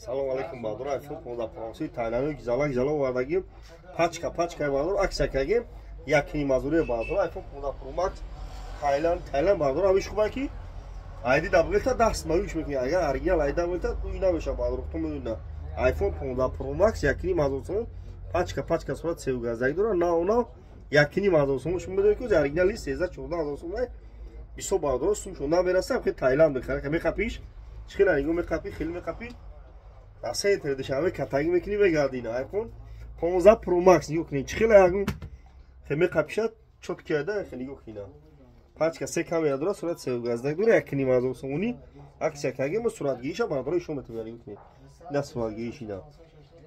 Салом алейкум бардор айфон 15 Pro тайлани гизалак жало вардагим пачка бардор аксакагим якини мазури бардор айфон 15 Pro Max тайлан бардор авиш хубаки айди дабгелта даст маюш мекини агар оригинал айда вета дуина меша бардор то медуна айфон 15 Pro Max якини мазурсон пачка сурат севгаздаг дора на якини мазурсон шум медои ки оригинали 13-14 сум бисо бардор сум шуна берасам ки тайланд бихара мекапиш чхила ниго мекапи хил мекапи Asay terdişame katagi mekini ve geldiğini iPhone 15 Pro Max yok ne çıkıyla yakın Keme kapşat çok kıyada khili yok yine Paçka se kamera dura surat sevgazdak dura yakini mazum sonuni Aksya kage mu surat giyişa bana dura işon metemeli yok ne Ne surat giyişine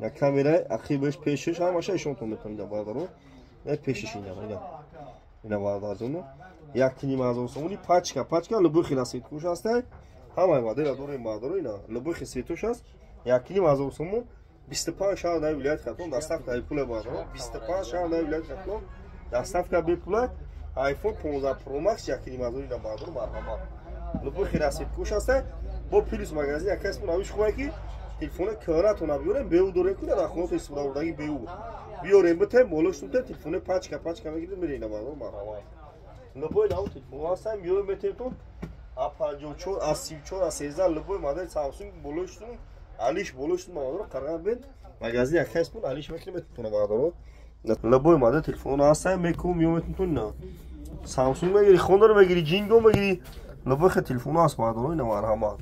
Ya kamera akhi beş peşiş ama aşağı işon to metemeli bana dura Ne peşiş yine Yine bana dura yakini mazum sonuni paçka lubu khilasit kuş hastay Hamay vadela dura bana dura yine lubu khilatuş hast Yakini mazursumun 25 şahane vilayet xatun dastavka pula bana 25 şahane vilayet xatun dastavka bir pula iPhone 15 Pro Max yakini mazurina bana marhama Lubu khirasit kuş hasta bu plus magazin yakasmun avish khubaki telefona karat ona biorem beu dore kula rakhot ismda ordagi beu biorem bete moloshtunte telefona paçka megidin mirina bana marhama Lubu ila telefona hasta biorem bete to A54 A34 A13 lubu model Samsung boloshtun Alish boloshtun bana qarab ben magazin yakasmun alish meklimet tuna bana Laboy mada telefonu hasta mekum yometun na Samsung megiri khondar megiri jingo megiri laboy telefonu hasta bana ne marhama